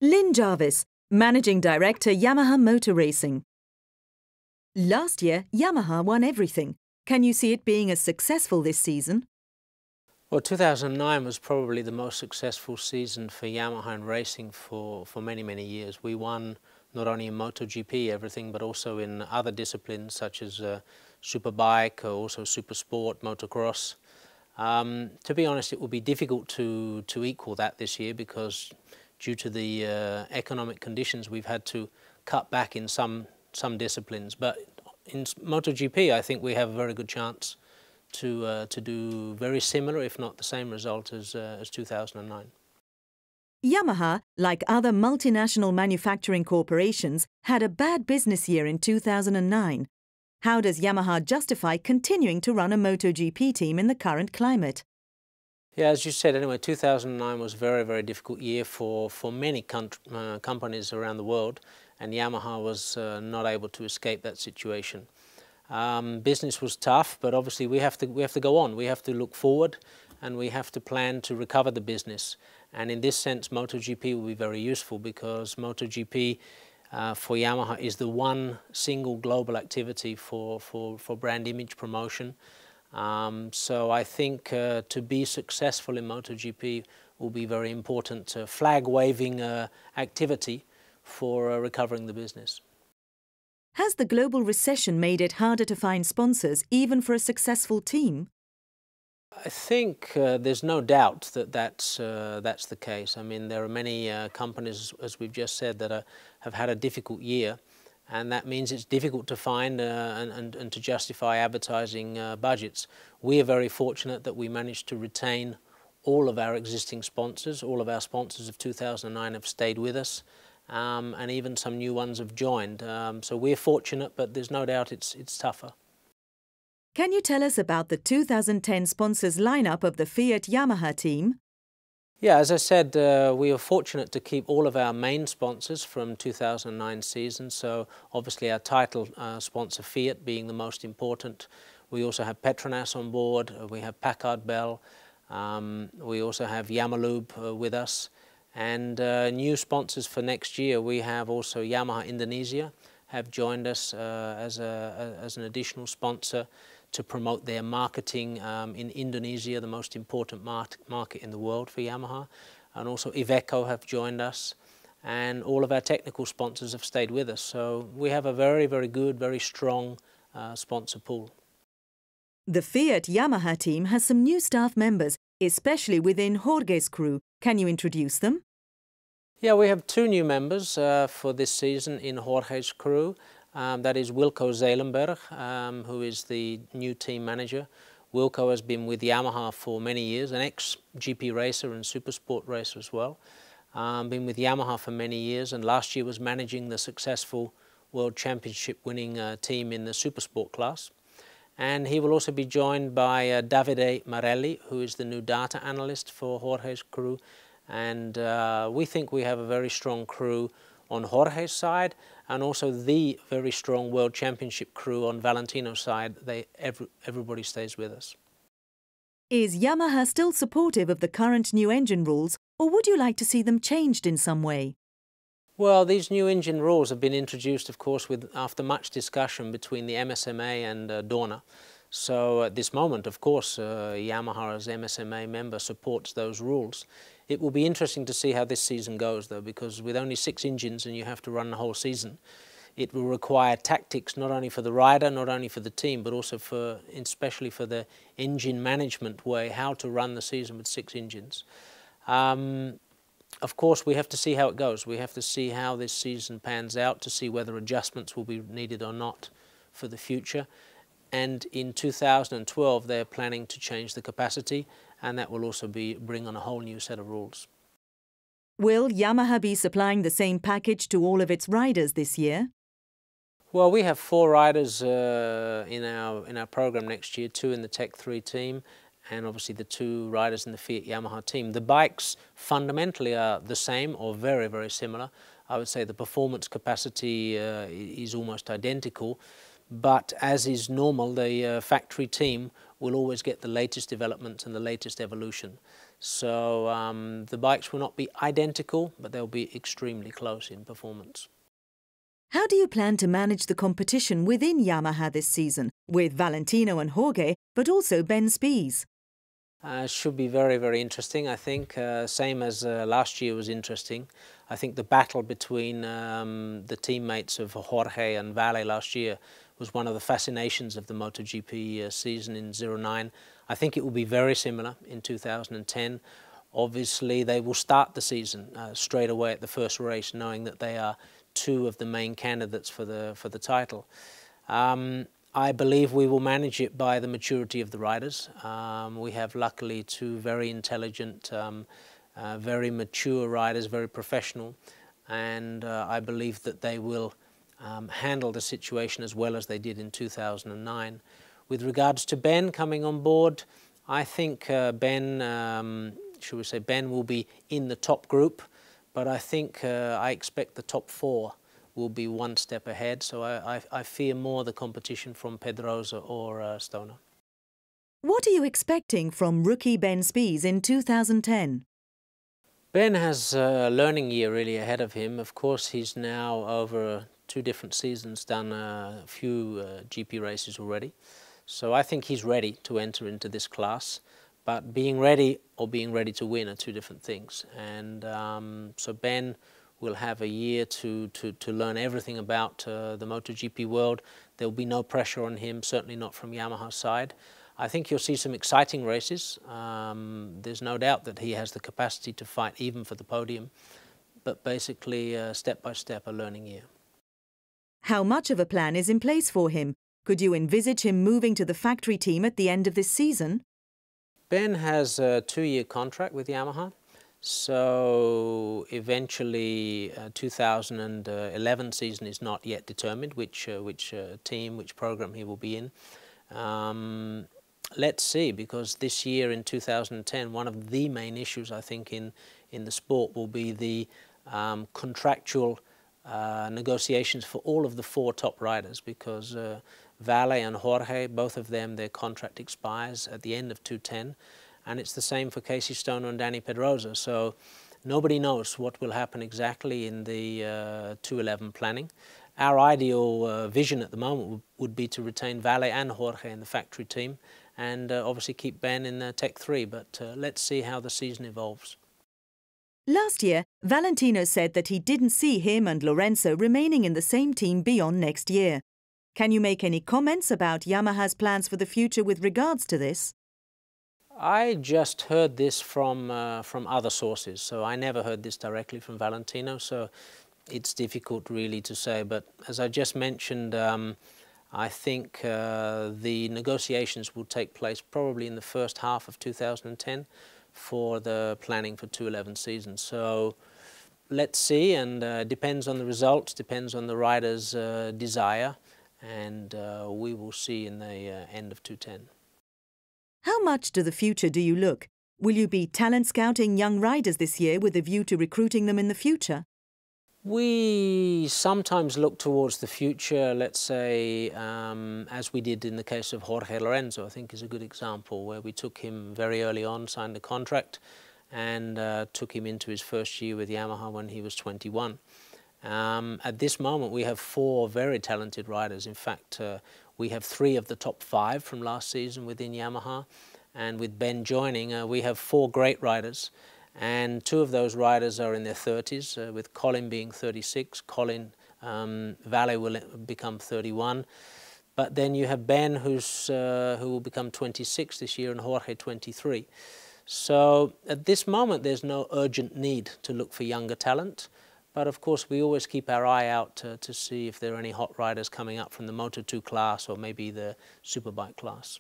Lin Jarvis, Managing Director, Yamaha Motor Racing. Last year, Yamaha won everything. Can you see it being as successful this season? Well, 2009 was probably the most successful season for Yamaha in racing for many, many years. We won not only in MotoGP everything, but also in other disciplines such as Superbike, also Supersport, Motocross. To be honest, it will be difficult to equal that this year because due to the economic conditions, we've had to cut back in some disciplines. But in MotoGP, I think we have a very good chance to do very similar, if not the same result as 2009. Yamaha, like other multinational manufacturing corporations, had a bad business year in 2009. How does Yamaha justify continuing to run a MotoGP team in the current climate? Yeah, as you said, anyway, 2009 was a very, very difficult year for many companies around the world, and Yamaha was not able to escape that situation. Business was tough, but obviously we have to go on. We have to look forward, and we have to plan to recover the business. And in this sense, MotoGP will be very useful because MotoGP for Yamaha is the one single global activity for brand image promotion. So I think to be successful in MotoGP will be very important flag-waving activity for recovering the business. Has the global recession made it harder to find sponsors, even for a successful team? I think there's no doubt that that's the case. I mean, there are many companies, as we've just said, that have had a difficult year, and that means it's difficult to find and to justify advertising budgets. We are very fortunate that we managed to retain all of our existing sponsors. All of our sponsors of 2009 have stayed with us, and even some new ones have joined. So we're fortunate, but there's no doubt it's tougher. Can you tell us about the 2010 sponsors lineup of the Fiat Yamaha Team? Yeah, as I said, we are fortunate to keep all of our main sponsors from 2009 season. So obviously our title sponsor Fiat being the most important. We also have Petronas on board. We have Packard Bell. We also have Yamalube with us. And new sponsors for next year, we have also Yamaha Indonesia have joined us as an additional sponsor to promote their marketing in Indonesia, the most important market in the world for Yamaha. And also Iveco have joined us, and all of our technical sponsors have stayed with us. So we have a very, very good, very strong sponsor pool. The Fiat Yamaha team has some new staff members, especially within Jorge's crew. Can you introduce them? Yeah, we have two new members for this season in Jorge's crew. That is Wilco Zelenberg, who is the new team manager. Wilco has been with Yamaha for many years, an ex-GP racer and Supersport racer as well. Been with Yamaha for many years, and last year was managing the successful World Championship winning team in the Supersport class. And he will also be joined by Davide Marelli, who is the new data analyst for Jorge's crew. And we think we have a very strong crew on Jorge's side, and also the very strong World Championship crew on Valentino's side. Everybody stays with us. Is Yamaha still supportive of the current new engine rules, or would you like to see them changed in some way? Well, these new engine rules have been introduced, of course, after much discussion between the MSMA and Dorna. So at this moment, of course, Yamaha as MSMA member supports those rules. It will be interesting to see how this season goes, though, because with only 6 engines and you have to run the whole season, it will require tactics not only for the rider, not only for the team, but also especially for the engine management way, how to run the season with 6 engines. Of course, we have to see how it goes. We have to see how this season pans out to see whether adjustments will be needed or not for the future. And in 2012, they're planning to change the capacity, and that will also bring on a whole new set of rules. Will Yamaha be supplying the same package to all of its riders this year? Well, we have 4 riders in our program next year, 2 in the Tech 3 team, and obviously the 2 riders in the Fiat Yamaha team. The bikes fundamentally are the same or very, very similar. I would say the performance capacity is almost identical. But as is normal, the factory team will always get the latest developments and the latest evolution. So the bikes will not be identical, but they'll be extremely close in performance. How do you plan to manage the competition within Yamaha this season, with Valentino and Jorge, but also Ben Speas? Should be very, very interesting, I think. Same as last year was interesting. I think the battle between the teammates of Jorge and Vale last year was one of the fascinations of the MotoGP season in '09. I think it will be very similar in 2010. Obviously, they will start the season straight away at the first race, knowing that they are two of the main candidates for the title. I believe we will manage it by the maturity of the riders. We have luckily two very intelligent, very mature riders, very professional, and I believe that they will handle the situation as well as they did in 2009. With regards to Ben coming on board, I think Ben will be in the top group, but I think I expect the top four will be one step ahead, so I fear more the competition from Pedrosa or Stoner. What are you expecting from rookie Ben Speas in 2010? Ben has a learning year really ahead of him. Of course, he's now over 2 different seasons done a few GP races already. So I think he's ready to enter into this class. But being ready or being ready to win are 2 different things. And so Ben will have a year to learn everything about the MotoGP world. There will be no pressure on him, certainly not from Yamaha's side. I think you'll see some exciting races. There's no doubt that he has the capacity to fight even for the podium, but basically step by step a learning year. How much of a plan is in place for him? Could you envisage him moving to the factory team at the end of this season? Ben has a 2-year contract with Yamaha, so eventually 2011 season is not yet determined which team, which program he will be in. Let's see, because this year in 2010, one of the main issues I think in the sport will be the contractual negotiations for all of the 4 top riders, because Vale and Jorge, both of them, their contract expires at the end of 2010, and it's the same for Casey Stoner and Danny Pedrosa. So nobody knows what will happen exactly in the 2011 planning. Our ideal vision at the moment would be to retain Vale and Jorge in the factory team, and obviously keep Ben in Tech 3, but let's see how the season evolves. Last year, Valentino said that he didn't see him and Lorenzo remaining in the same team beyond next year. Can you make any comments about Yamaha's plans for the future with regards to this? I just heard this from other sources, so I never heard this directly from Valentino, so it's difficult really to say. But as I just mentioned, I think the negotiations will take place probably in the first half of 2010 for the planning for 2011 season. So let's see, and depends on the results, depends on the rider's desire, and we will see in the end of 2010. How much to the future do you look? Will you be talent scouting young riders this year with a view to recruiting them in the future? We sometimes look towards the future, let's say, as we did in the case of Jorge Lorenzo, I think is a good example, where we took him very early on, signed a contract, and took him into his first year with Yamaha when he was 21. At this moment, we have 4 very talented riders. In fact, we have 3 of the top 5 from last season within Yamaha, and with Ben joining, we have 4 great riders. And 2 of those riders are in their 30s, with Colin being 36. Vale will become 31. But then you have Ben, who will become 26 this year, and Jorge 23. So at this moment, there's no urgent need to look for younger talent. But of course, we always keep our eye out to see if there are any hot riders coming up from the Moto2 class or maybe the Superbike class.